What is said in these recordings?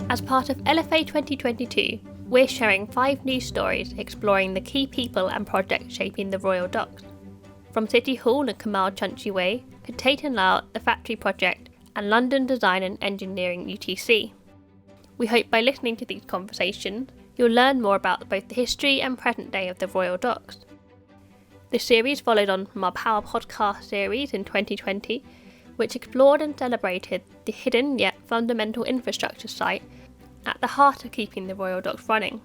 As part of LFA 2022, we're sharing 5 news stories exploring the key people and projects shaping the Royal Docks. From City Hall and Kamal Chunchie Way to Tate and Lyle, the Factory Project, and London Design and Engineering UTC. We hope by listening to these conversations, you'll learn more about both the history and present day of the Royal Docks. This series followed on from our Power podcast series in 2020, which explored and celebrated the hidden yet fundamental infrastructure site at the heart of keeping the Royal Docks running.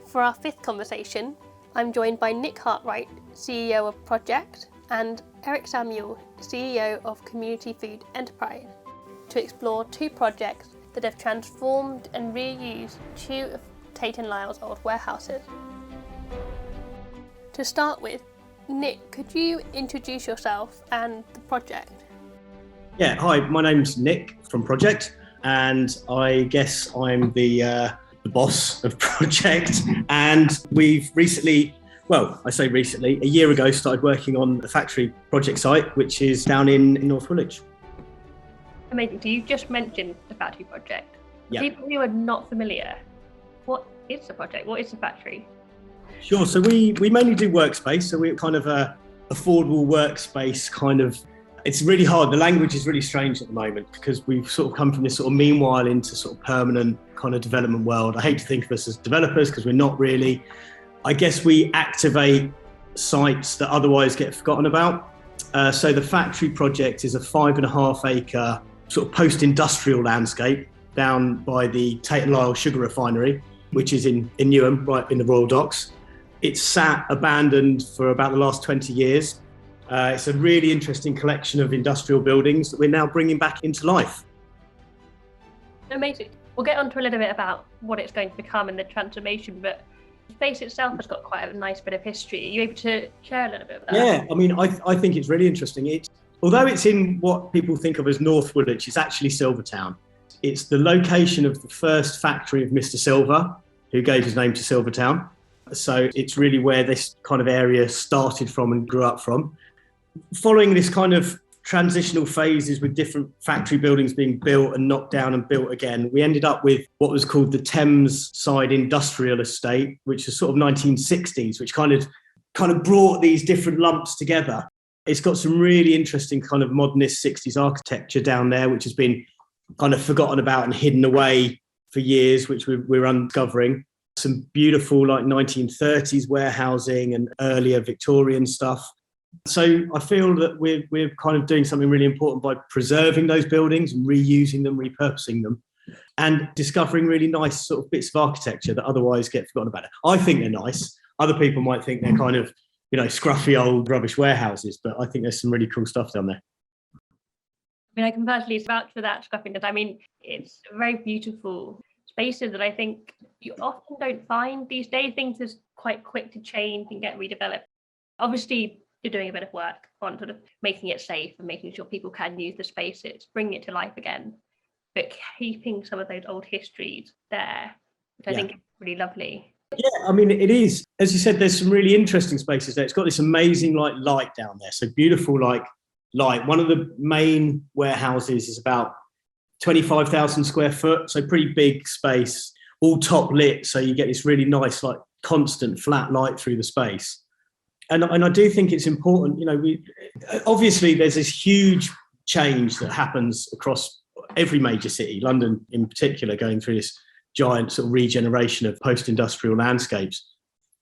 For our 5th conversation, I'm joined by Nick Hartwright, CEO of Projekt, and Eric Samuel, CEO of Community Food Enterprise, to explore 2 projects that have transformed and reused 2 of Tate and Lyle's old warehouses. To start with, Nick, could you introduce yourself and the project? Yeah, hi, my name's Nick from Projekt, and I guess I'm the boss of Projekt. And we've recently, a year ago, started working on the factory project site, which is down in North Woolwich. Amazing. So you just mentioned the factory project. Yeah. People who are not familiar, what is the project? What is the factory? Sure. So we mainly do workspace. So we're kind of a affordable workspace kind of. It's really hard. The language is really strange at the moment because we've sort of come from this sort of meanwhile into sort of permanent kind of development world. I hate to think of us as developers because we're not really. I guess we activate sites that otherwise get forgotten about. So the factory project is a 5.5 acre sort of post-industrial landscape down by the Tate and Lyle sugar refinery, which is in Newham, right in the Royal Docks. It's sat abandoned for about the last 20 years. It's a really interesting collection of industrial buildings that we're now bringing back into life. Amazing. We'll get on to a little bit about what it's going to become and the transformation, but the space itself has got quite a nice bit of history. Are you able to share a little bit of that? Yeah, I mean, I think it's really interesting. Although it's in what people think of as North Woolwich, it's actually Silvertown. It's the location of the first factory of Mr. Silver, who gave his name to Silvertown. So it's really where this kind of area started from and grew up from. Following this kind of transitional phases with different factory buildings being built and knocked down and built again, we ended up with what was called the Thames side industrial estate, which is sort of 1960s, which kind of brought these different lumps together. It's got some really interesting kind of modernist 60s architecture down there, which has been kind of forgotten about and hidden away for years, which we're uncovering. Some beautiful like 1930s warehousing and earlier Victorian stuff. So I feel that we're kind of doing something really important by preserving those buildings and reusing them, repurposing them, and discovering really nice sort of bits of architecture that otherwise get forgotten about. I think they're nice. Other people might think they're kind of, scruffy old rubbish warehouses, but I think there's some really cool stuff down there. I mean, I can personally vouch for that scruffiness. I mean, it's very beautiful spaces that I think you often don't find these days. Things are quite quick to change and get redeveloped. Obviously, you're doing a bit of work on sort of making it safe and making sure people can use the spaces, bringing it to life again, but keeping some of those old histories there, which I think is really lovely. Yeah, I mean, it is. As you said, there's some really interesting spaces there. It's got this amazing light down there. So beautiful light. One of the main warehouses is about 25,000 square foot. So pretty big space, all top lit. So you get this really nice, constant flat light through the space. And I do think it's important, obviously there's this huge change that happens across every major city, London in particular, going through this giant sort of regeneration of post-industrial landscapes.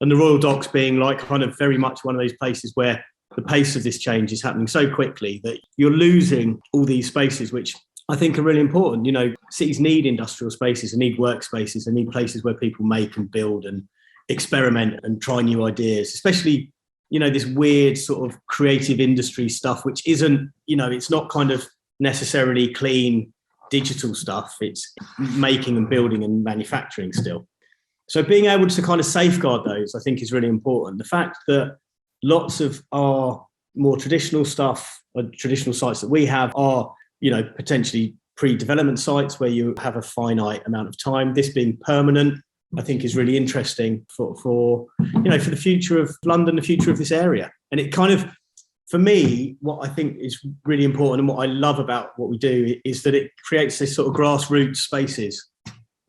And the Royal Docks being kind of very much one of those places where the pace of this change is happening so quickly that you're losing all these spaces, which I think are really important. Cities need industrial spaces, they need workspaces, they need places where people make and build and experiment and try new ideas, especially this weird sort of creative industry stuff, which isn't, it's not kind of necessarily clean digital stuff. It's making and building and manufacturing still. So being able to kind of safeguard those, I think, is really important. The fact that lots of our more traditional stuff, traditional sites that we have are, potentially pre-development sites where you have a finite amount of time. This being permanent, I think is really interesting for the future of London, the future of this area. And it kind of, for me, what I think is really important and what I love about what we do is that it creates this sort of grassroots spaces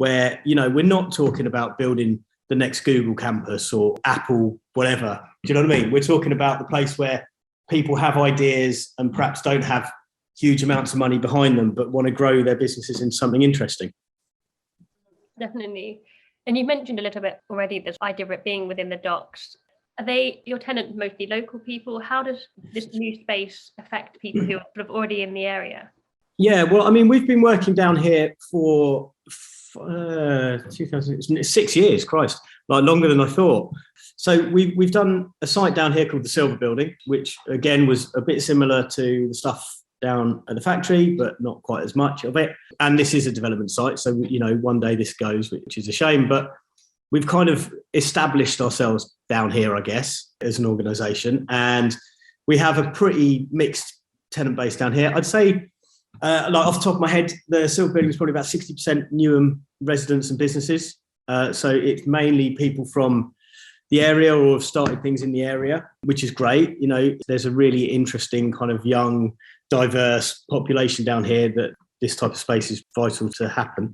where, we're not talking about building the next Google campus or Apple, whatever. Do you know what I mean? We're talking about the place where people have ideas and perhaps don't have huge amounts of money behind them, but want to grow their businesses into something interesting. Definitely. And you mentioned a little bit already this idea of it being within the docks. Are they your tenants mostly local people? How does this new space affect people who are sort of already in the area? Yeah, well, I mean, we've been working down here for 6 years, Christ, like longer than I thought. So we've done a site down here called the Silver Building, which again was a bit similar to the stuff down at the factory, but not quite as much of it. And this is a development site, so one day this goes, which is a shame, but we've kind of established ourselves down here, I guess, as an organisation, and we have a pretty mixed tenant base down here. I'd say, like off the top of my head, the Silver Building is probably about 60% Newham residents and businesses. So it's mainly people from the area or have started things in the area, which is great. There's a really interesting kind of young, diverse population down here that this type of space is vital to happen.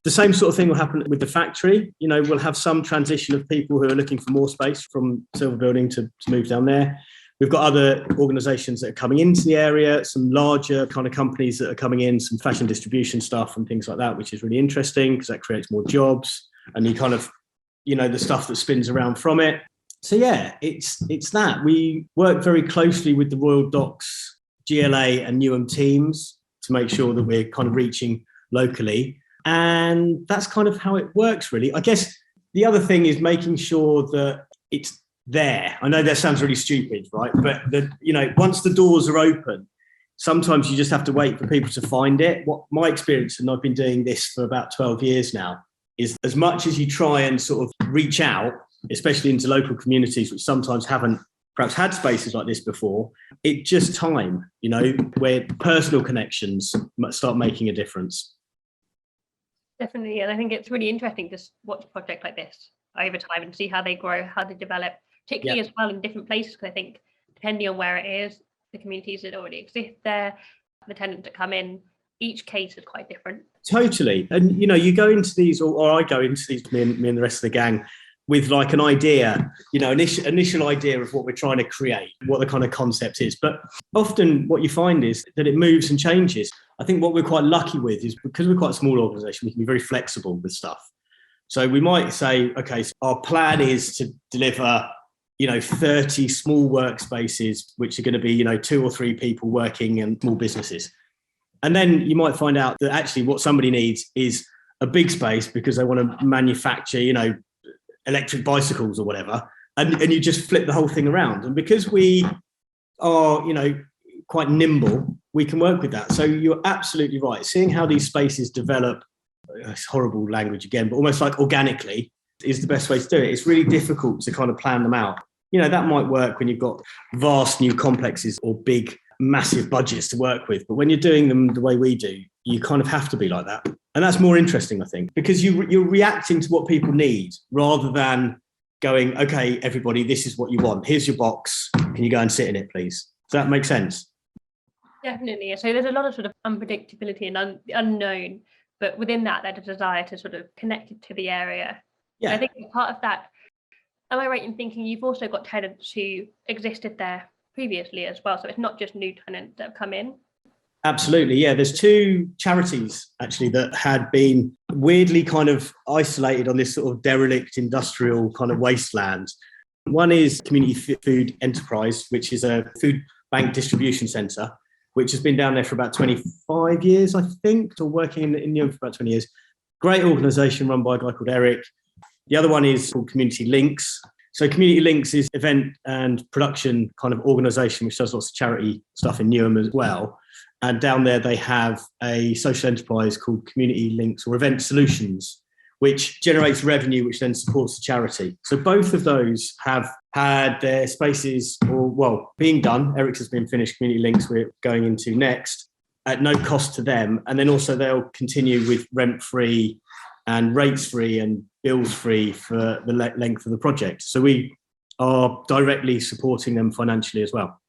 The same sort of thing will happen with the factory. We'll have some transition of people who are looking for more space from Silver Building to move down there. We've got other organisations that are coming into the area, some larger kind of companies that are coming in, some fashion distribution stuff and things like that, which is really interesting because that creates more jobs and you kind of, the stuff that spins around from it. So yeah, it's that. We work very closely with the Royal Docks, GLA and Newham teams to make sure that we're kind of reaching locally. And that's kind of how it works, really. I guess the other thing is making sure that it's there. I know that sounds really stupid, right? But once the doors are open, sometimes you just have to wait for people to find it. What my experience, and I've been doing this for about 12 years now, is as much as you try and sort of reach out, especially into local communities, which sometimes haven't perhaps had spaces like this before, it's just time, where personal connections start making a difference. Definitely. And I think it's really interesting to watch a project like this over time and see how they grow, how they develop, particularly as well in different places. Because I think depending on where it is, the communities that already exist there, the tenants that come in, each case is quite different. Totally. And, you go into these, or I go into these, me and the rest of the gang, with like an idea, initial idea of what we're trying to create, what the kind of concept is. But often what you find is that it moves and changes. I think what we're quite lucky with is because we're quite a small organisation, we can be very flexible with stuff. So we might say, okay, so our plan is to deliver, 30 small workspaces, which are going to be, 2 or 3 people working in small businesses. And then you might find out that actually what somebody needs is a big space because they want to manufacture, electric bicycles or whatever. And you just flip the whole thing around. And because we are, quite nimble, we can work with that. So you're absolutely right. Seeing how these spaces develop, it's horrible language again, but almost like organically is the best way to do it. It's really difficult to kind of plan them out. That might work when you've got vast new complexes or big, massive budgets to work with. But when you're doing them the way we do, you kind of have to be like that. And that's more interesting, I think, because you're reacting to what people need rather than going, okay, everybody, this is what you want. Here's your box. Can you go and sit in it, please? Does that make sense? Definitely. So there's a lot of sort of unpredictability and unknown, but within that, there's a desire to sort of connect it to the area. Yeah. And I think part of that, am I right in thinking you've also got tenants who existed there previously as well? So it's not just new tenants that have come in. Absolutely, yeah. There's 2 charities actually that had been weirdly kind of isolated on this sort of derelict industrial kind of wasteland. One is Community Food Enterprise, which is a food bank distribution centre, which has been down there for about 25 years, I think, or working in Newham for about 20 years. Great organisation run by a guy called Eric. The other one is called Community Links. So Community Links is event and production kind of organisation, which does lots of charity stuff in Newham as well. And down there, they have a social enterprise called Community Links or Event Solutions, which generates revenue, which then supports the charity. So both of those have had their spaces, being done. Eric's has been finished. Community Links we're going into next at no cost to them. And then also they'll continue with rent-free and rates-free and bills-free for the length of the project. So we are directly supporting them financially as well.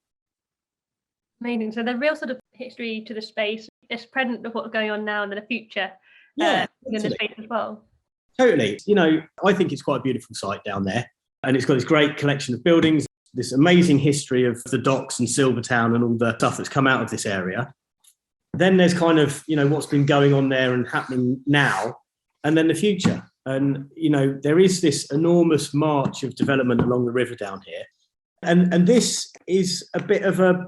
Amazing. So the real sort of history to the space, this present of what's going on now and then the future. within the space as well. Totally. I think it's quite a beautiful site down there. And it's got this great collection of buildings, this amazing history of the docks and Silvertown and all the stuff that's come out of this area. Then there's kind of, what's been going on there and happening now, and then the future. And, there is this enormous march of development along the river down here. And this is a bit of a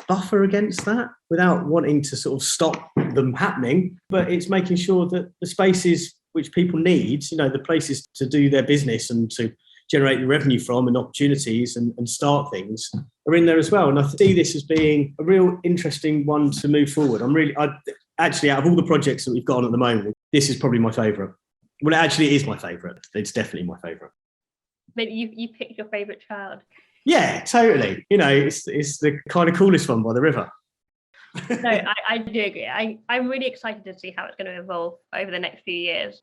buffer against that without wanting to sort of stop them happening. But it's making sure that the spaces which people need, the places to do their business and to generate the revenue from and opportunities and start things are in there as well. And I see this as being a real interesting one to move forward. Actually, out of all the projects that we've got on at the moment, this is probably my favourite. Well, it actually is my favourite. It's definitely my favourite. But you picked your favourite child. Yeah, totally. It's the kind of coolest one by the river. No, I do agree. I'm really excited to see how it's going to evolve over the next few years.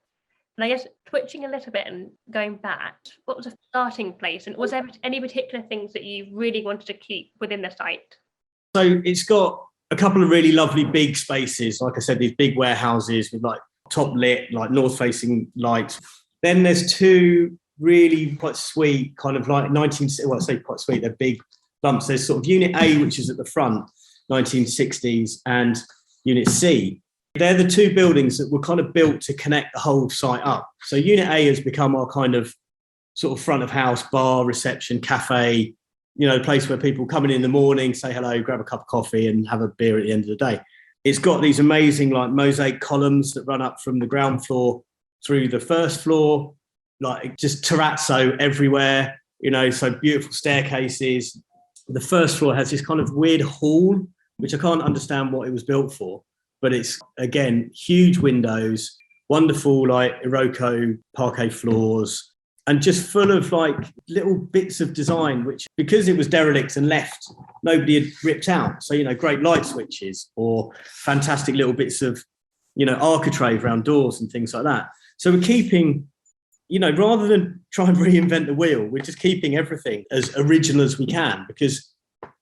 And I guess switching a little bit and going back, what was the starting place? And was there any particular things that you really wanted to keep within the site? So it's got a couple of really lovely big spaces. Like I said, these big warehouses with like top lit, like north facing lights. Then there's two really quite sweet kind of like I say quite sweet, they're big bumps. There's sort of Unit A, which is at the front, 1960s, and Unit C. They're the two buildings that were kind of built to connect the whole site up. So Unit A has become our kind of sort of front of house bar, reception, cafe, place where people come in the morning, say hello, grab a cup of coffee and have a beer at the end of the day. It's got these amazing like mosaic columns that run up from the ground floor through the first floor, like just terrazzo everywhere, so beautiful staircases. The first floor has this kind of weird hall, which I can't understand what it was built for. But it's, again, huge windows, wonderful, like, Iroko parquet floors, and just full of, like, little bits of design, which, because it was derelict and left, nobody had ripped out. So, great light switches or fantastic little bits of, architrave around doors and things like that. So we're keeping, rather than try and reinvent the wheel, we're just keeping everything as original as we can, because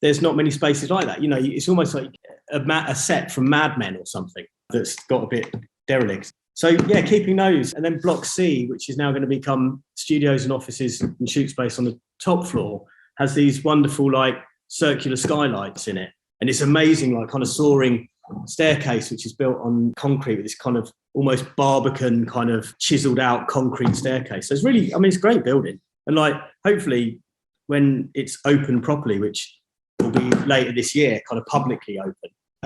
there's not many spaces like that. It's almost like a set from Mad Men or something that's got a bit derelict. So yeah, keeping those. And then Block C, which is now going to become studios and offices and shoot space on the top floor, has these wonderful like circular skylights in it. And it's amazing, like kind of soaring staircase, which is built on concrete with this kind of almost Barbican kind of chiseled out concrete staircase. So it's really, it's a great building. And like, hopefully when it's open properly, which will be later this year, kind of publicly open.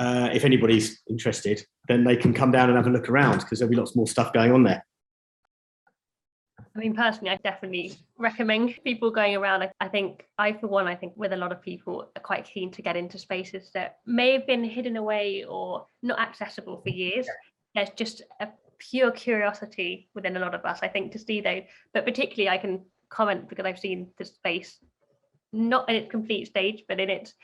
If anybody's interested, then they can come down and have a look around, because there'll be lots more stuff going on there. Personally, I definitely recommend people going around. I think with a lot of people are quite keen to get into spaces that may have been hidden away or not accessible for years. There's just a pure curiosity within a lot of us, I think, to see those. But particularly I can comment because I've seen the space not in its complete stage, but in its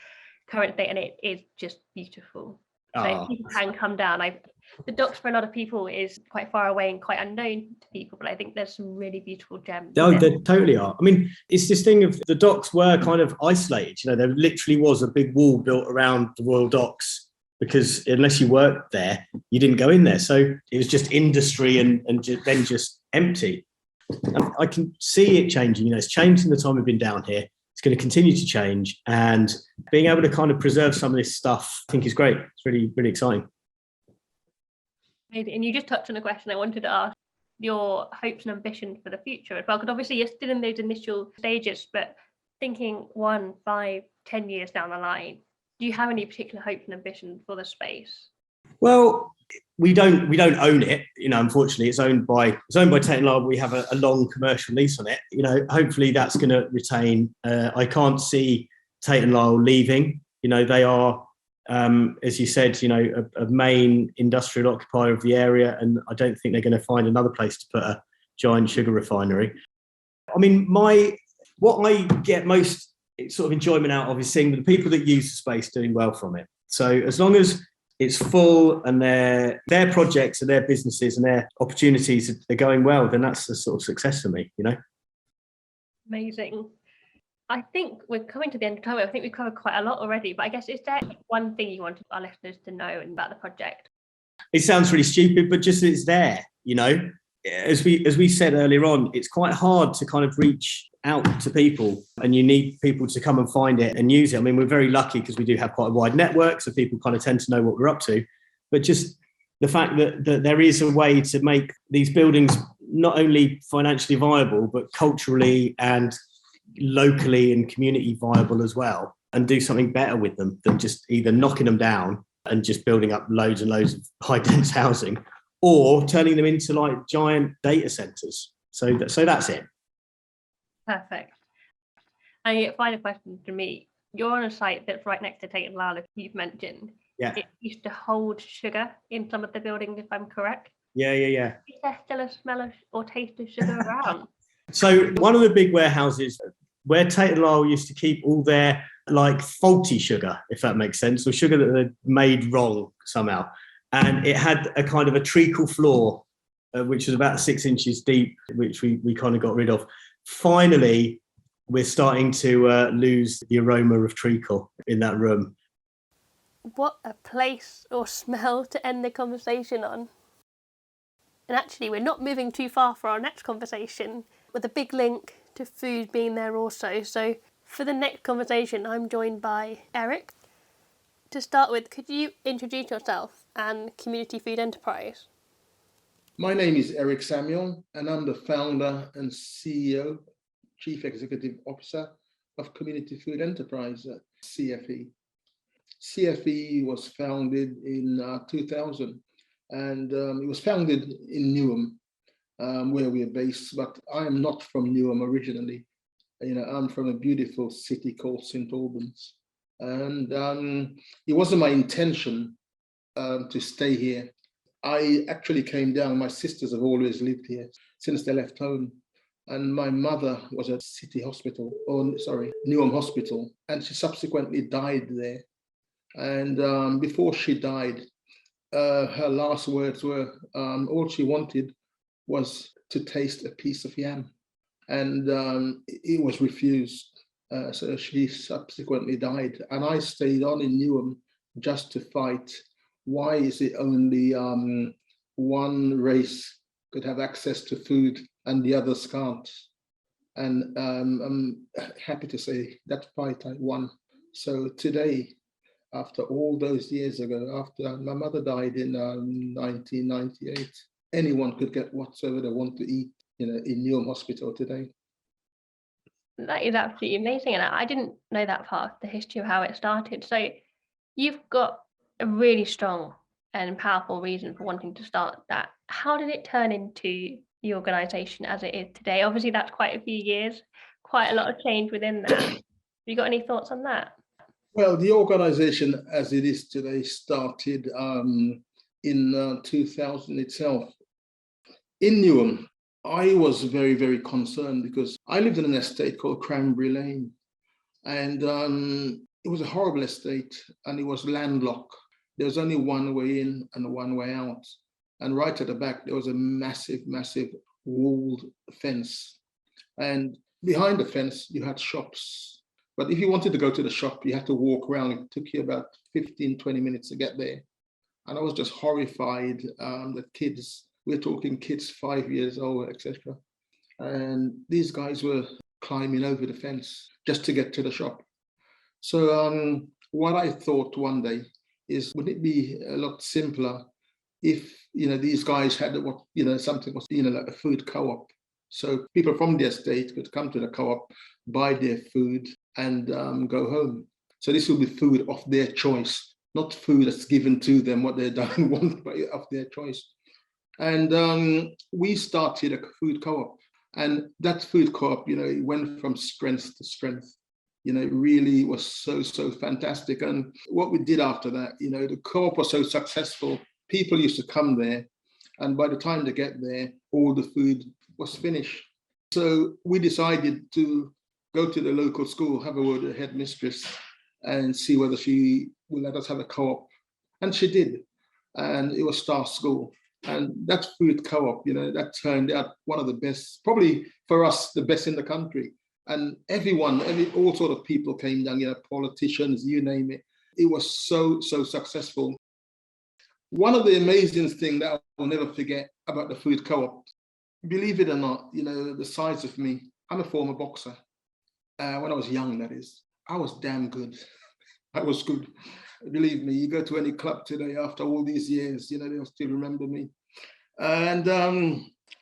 current state, and it is just beautiful. So people can come down. The docks for a lot of people is quite far away and quite unknown to people, but I think there's some really beautiful gems. Oh, they totally are. It's this thing of the docks were kind of isolated. There literally was a big wall built around the Royal Docks, because unless you worked there, you didn't go in there. So it was just industry and then just empty. And I can see it changing. It's changed in the time we've been down here. It's going to continue to change, and being able to kind of preserve some of this stuff, I think, is great. It's really, really exciting. And you just touched on a question I wanted to ask, your hopes and ambitions for the future as well, because obviously you're still in those initial stages, but thinking 1, 5, 10 years down the line, do you have any particular hopes and ambitions for the space? Well, we don't own it, unfortunately. It's owned by Tate and Lyle. We have a long commercial lease on it. Hopefully that's going to retain. I can't see Tate and Lyle leaving. They are, as you said, a main industrial occupier of the area, and I don't think they're going to find another place to put a giant sugar refinery. What I get most sort of enjoyment out of is seeing the people that use the space doing well from it. So as long as it's full and their projects and their businesses and their opportunities are going well, then that's a sort of success for me, Amazing. I think we're coming to the end of time. I think we've covered quite a lot already, but I guess, is there one thing you wanted our listeners to know about the project? it sounds really stupid, but just it's there, you know. As we said earlier on, it's quite hard to kind of reach out to people, and you need people to come and find it and use it. I mean, we're very lucky because we do have quite a wide network, so people kind of tend to know what we're up to. But just the fact that there is a way to make these buildings not only financially viable, but culturally and locally and community viable as well, and do something better with them than just either knocking them down and just building up loads and loads of high dense housing, or turning them into like giant data centers. So that's it. Perfect. And final question to me. You're on a site that's right next to Tate and Lyle, you've mentioned. Yeah. It used to hold sugar in some of the buildings, if I'm correct. Yeah. Is there still a smell of or taste of sugar around? So one of the big warehouses where Tate and Lyle used to keep all their like faulty sugar, if that makes sense, or sugar that they'd made wrong somehow. And it had a kind of a treacle floor, which was about 6 inches deep, which we kind of got rid of. Finally, we're starting to lose the aroma of treacle in that room. What a place or smell to end the conversation on. And actually, we're not moving too far for our next conversation, with a big link to food being there also. So for the next conversation, I'm joined by Eric. To start with, could you introduce yourself and Community Food Enterprise? My name is Eric Samuel, and I'm the founder and CEO, Chief Executive Officer of Community Food Enterprise at CFE. CFE was founded in 2000, and it was founded in Newham, where we are based, but I am not from Newham originally. You know, I'm from a beautiful city called St. Albans. And it wasn't my intention to stay here. I actually came down. My sisters have always lived here since they left home. And my mother was at Newham Hospital, and she subsequently died there. And before she died, her last words were, all she wanted was to taste a piece of yam. And it was refused. So she subsequently died. And I stayed on in Newham just to fight. Why is it only one race could have access to food and the others can't? And I'm happy to say that fight I won. So today, after all those years ago, after my mother died in 1998, anyone could get whatsoever they want to eat, you know, in Newham Hospital today. That is absolutely amazing, and I didn't know that part of the history of how it started. So you've got a really strong and powerful reason for wanting to start that. How did it turn into the organisation as it is today? Obviously, that's quite a few years, quite a lot of change within that. Have you got any thoughts on that? Well, the organisation as it is today started in 2000 itself. In Newham, I was very, very concerned because I lived in an estate called Cranberry Lane, and it was a horrible estate, and it was landlocked. There was only one way in and one way out. And right at the back, there was a massive, massive walled fence. And behind the fence, you had shops. But if you wanted to go to the shop, you had to walk around. It took you about 15, 20 minutes to get there. And I was just horrified that kids, we're talking kids 5 years old, etc. And these guys were climbing over the fence just to get to the shop. So what I thought one day is, would it be a lot simpler if, you know, these guys had what, you know, something was, you know, like a food co-op. So people from the estate could come to the co-op, buy their food and go home. So this will be food of their choice, not food that's given to them what they don't want, but of their choice. And we started a food co-op, and that food co-op, you know, it went from strength to strength. You know, it really was so fantastic. And what we did after that, you know, the co-op was so successful, people used to come there, and by the time they get there, all the food was finished. So we decided to go to the local school, have a word with the headmistress, and see whether she will let us have a co-op. And she did. And it was Star School. And that food co-op, you know, that turned out one of the best, probably for us, the best in the country. And all sort of people came down, you know, politicians, you name it. It was so successful. One of the amazing things that I will never forget about the food co-op, believe it or not, the size of me, I'm a former boxer. When I was young, that is, I was damn good. I was good. Believe me, you go to any club today after all these years, they'll still remember me. And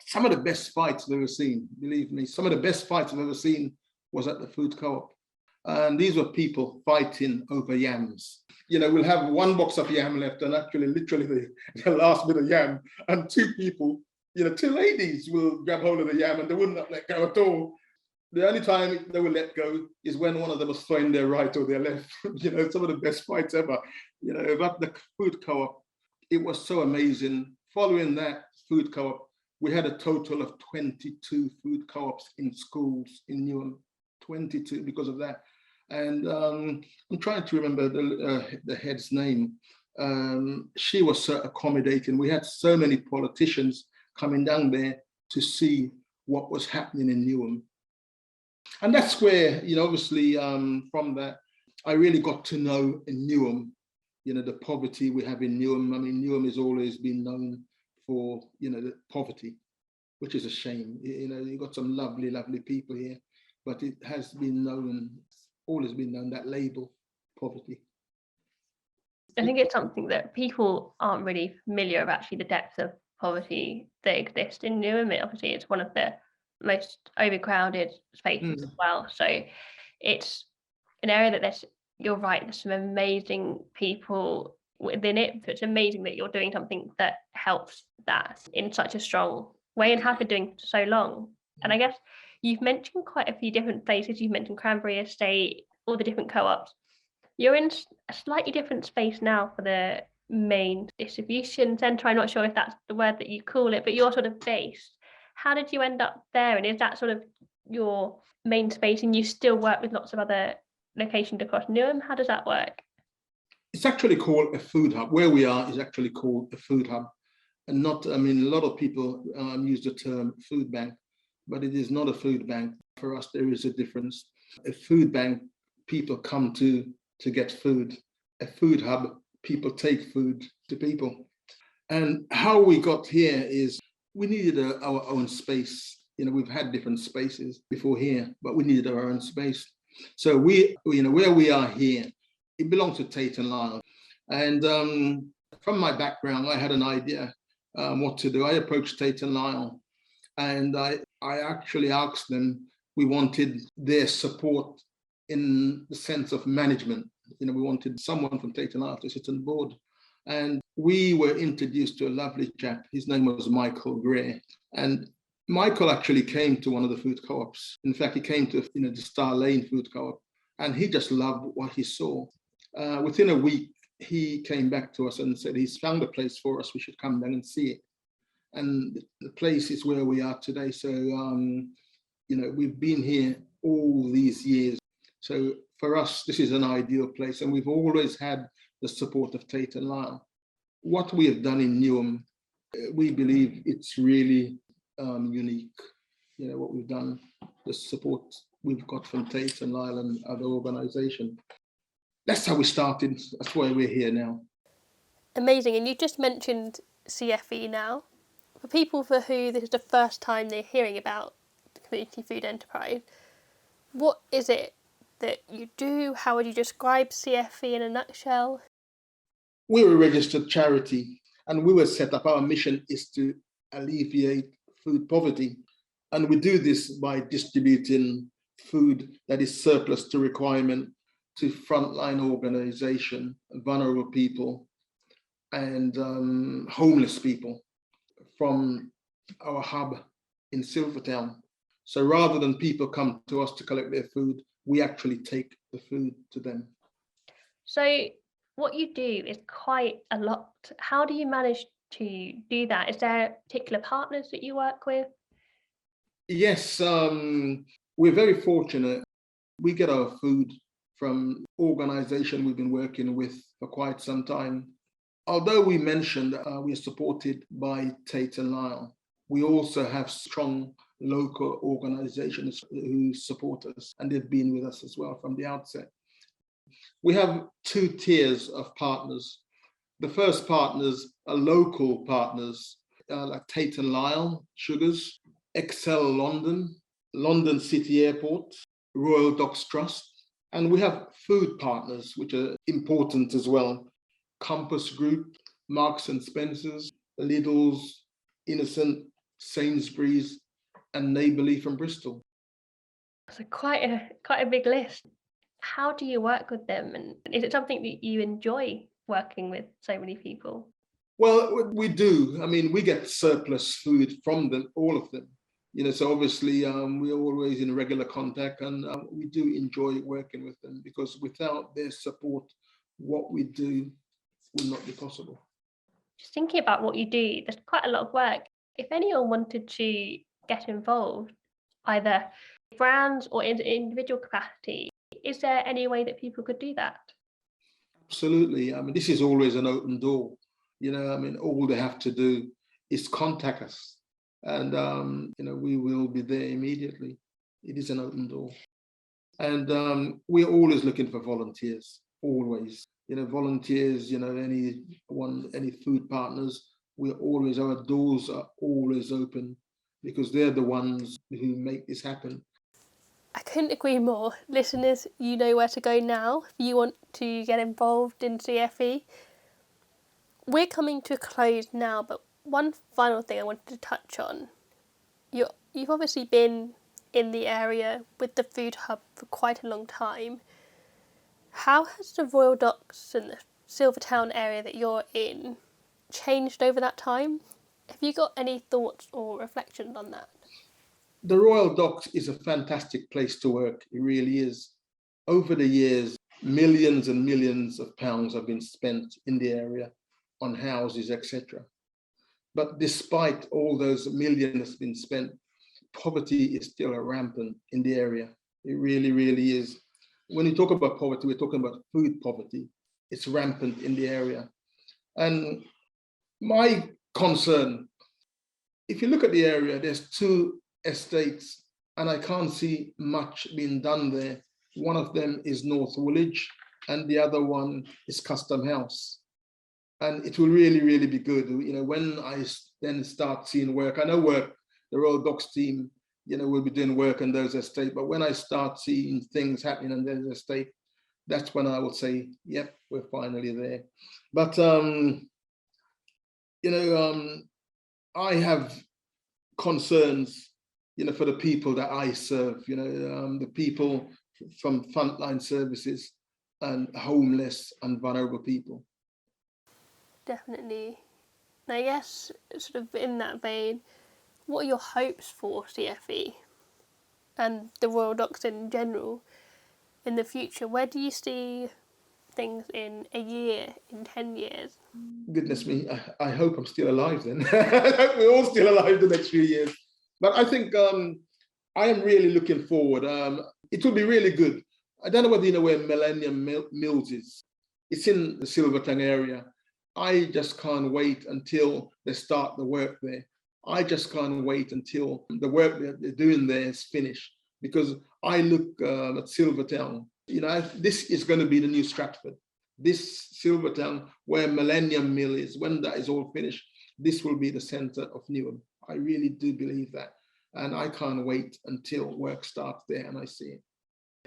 some of the best fights I've ever seen, believe me, some of the best fights I've ever seen was at the food co-op. And these were people fighting over yams. We'll have one box of yam left, and actually literally the last bit of yam, and two people, two ladies will grab hold of the yam and they would not let go at all. The only time they will let go is when one of them was throwing their right or their left. Some of the best fights ever. About the food co-op, it was so amazing. Following that food co-op, we had a total of 22 food co-ops in schools in Newham, 22 because of that. And I'm trying to remember the head's name. She was so accommodating. We had so many politicians coming down there to see what was happening in Newham. And that's where, obviously from that, I really got to know in Newham, the poverty we have in Newham. I mean, Newham has always been known for, the poverty, which is a shame. You've got some lovely, lovely people here, but it has been known, always been known, that label, poverty. I think it's something that people aren't really familiar of, actually, the depth of poverty that exists in Newham. Obviously, it's one of the most overcrowded spaces as well. So it's an area that you're right, there's some amazing people within it. So it's amazing that you're doing something that helps that in such a strong way and have been doing for so long. And I guess you've mentioned quite a few different places. You've mentioned Cranberry Estate, all the different co-ops. You're in a slightly different space now for the main distribution centre. I'm not sure if that's the word that you call it, but you're sort of based. How did you end up there? And is that sort of your main space, and you still work with lots of other locations across Newham? How does that work? It's actually called a food hub. Where we are is actually called a food hub. And not, a lot of people use the term food bank, but it is not a food bank. For us, there is a difference. A food bank, people come to get food. A food hub, people take food to people. And how we got here is we needed our own space. We've had different spaces before here, but we needed our own space. So we, where we are here, it belongs to Tate and Lyle. And from my background, I had an idea what to do. I approached Tate and Lyle, and I actually asked them, we wanted their support in the sense of management. We wanted someone from Tate and Lyle to sit on the board. And we were introduced to a lovely chap. His name was Michael Gray. And Michael actually came to one of the food co-ops. In fact, he came to the Star Lane food co-op, and he just loved what he saw. Within a week, he came back to us and said he's found a place for us. We should come down and see it. And the place is where we are today. So, we've been here all these years. So for us, this is an ideal place, and we've always had the support of Tate and Lyle. What we have done in Newham, we believe it's really unique. What we've done, the support we've got from Tate and Lyle and other organisations. That's how we started. That's why we're here now. Amazing. And you just mentioned CFE now. For people for who this is the first time they're hearing about the community food enterprise, what is it that you do? How would you describe CFE in a nutshell? We're a registered charity, and we were set up. Our mission is to alleviate food poverty. And we do this by distributing food that is surplus to requirement to frontline organisation, vulnerable people, and homeless people from our hub in Silvertown. So rather than people come to us to collect their food, we actually take the food to them. So what you do is quite a lot. How do you manage to do that? Is there particular partners that you work with? Yes, we're very fortunate. We get our food from organisation we've been working with for quite some time. Although we mentioned we are supported by Tate and Lyle, we also have strong local organisations who support us, and they've been with us as well from the outset. We have two tiers of partners. The first partners are local partners, like Tate and Lyle, Sugars, Excel London, London City Airport, Royal Docks Trust. And we have food partners, which are important as well. Compass Group, Marks and Spencer's, Lidl's, Innocent, Sainsbury's, and Neighbourly from Bristol. So quite a big list. How do you work with them, and is it something that you enjoy working with so many people? Well, we do. I mean, we get surplus food from them, all of them. So obviously we're always in regular contact, and we do enjoy working with them, because without their support, what we do will not be possible. Just thinking about what you do, there's quite a lot of work. If anyone wanted to get involved, either brands or in individual capacity, is there any way that people could do that? Absolutely. I mean, this is always an open door. All they have to do is contact us, and we will be there immediately. It is an open door, and we're always looking for volunteers. Always, volunteers. Any food partners. Our doors are always open, because they're the ones who make this happen. I couldn't agree more. Listeners, you know where to go now if you want to get involved in CFE. We're coming to a close now, but one final thing I wanted to touch on. You've obviously been in the area with the food hub for quite a long time. How has the Royal Docks and the Silvertown area that you're in changed over that time? Have you got any thoughts or reflections on that? The Royal Docks is a fantastic place to work. It really is. Over the years, millions and millions of pounds have been spent in the area on houses, etc. But despite all those millions been spent, poverty is still rampant in the area. It really, really is. When you talk about poverty, we're talking about food poverty. It's rampant in the area. And my concern, if you look at the area, there's 2 estates, and I can't see much being done there. One of them is North Woolwich, and the other one is Custom House. And it will really, really be good. When I then start seeing work, I know the Royal Docks team, will be doing work on those estates, but when I start seeing things happening on those estates, that's when I will say, yep, we're finally there. But, I have concerns, for the people that I serve, the people from frontline services and homeless and vulnerable people. Definitely. And I guess, sort of in that vein, what are your hopes for CFE and the Royal Docks in general in the future? Where do you see things in a year, in 10 years? Goodness me, I hope I'm still alive then. I hope we're all still alive the next few years. But I think I am really looking forward. It will be really good. I don't know whether you know where Millennium Mills is. It's in the Silvertown area. I just can't wait until they start the work there. I just can't wait until the work that they're doing there is finished, because I look at Silvertown. This is going to be the new Stratford. This Silvertown, where Millennium Mill is, when that is all finished, this will be the centre of Newham. I really do believe that. And I can't wait until work starts there and I see it.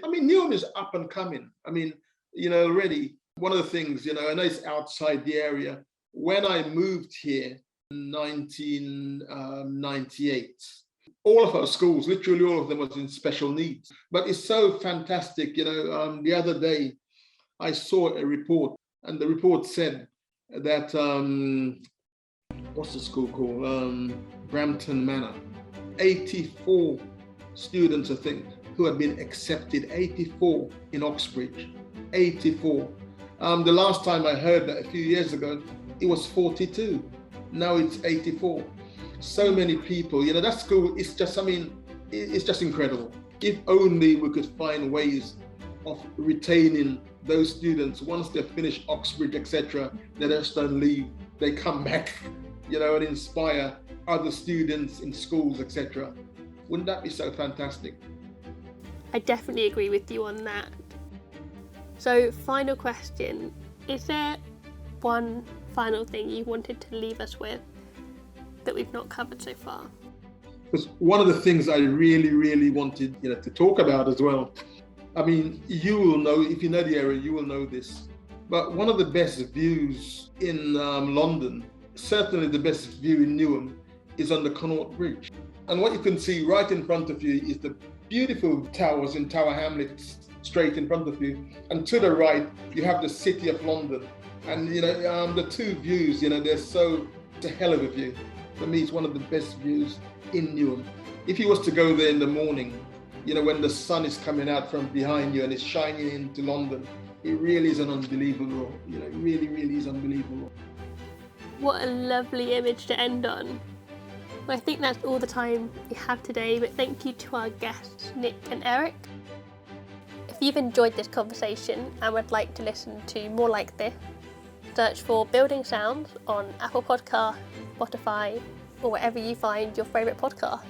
Newham is up and coming. Already, one of the things, I know it's outside the area. When I moved here in 1998, all of our schools, literally all of them, was in special needs. But it's so fantastic. The other day, I saw a report, and the report said that, what's the school called? Brampton Manor. 84 students, I think, who had been accepted, 84 in Oxbridge, 84. The last time I heard that a few years ago, it was 42. Now it's 84. So many people, that school is just, it's just incredible. If only we could find ways of retaining those students. Once they finish Oxbridge, etc., they just don't leave. They come back, and inspire other students in schools, etc. Wouldn't that be so fantastic? I definitely agree with you on that. So, final question. Is there one final thing you wanted to leave us with that we've not covered so far? Because one of the things I really, really wanted, to talk about as well. I mean, you will know, if you know the area, you will know this. But one of the best views in London, certainly the best view in Newham, is on the Connaught Bridge. And what you can see right in front of you is the beautiful towers in Tower Hamlets straight in front of you. And to the right, you have the City of London. And, the two views, it's a hell of a view. For me, it's one of the best views in Newham. If you was to go there in the morning, when the sun is coming out from behind you and it's shining into London, it really is an unbelievable, it really, really is unbelievable. What a lovely image to end on. Well, I think that's all the time we have today, but thank you to our guests, Nick and Eric. If you've enjoyed this conversation and would like to listen to more like this, search for Building Sounds on Apple Podcasts, Spotify, or wherever you find your favourite podcast.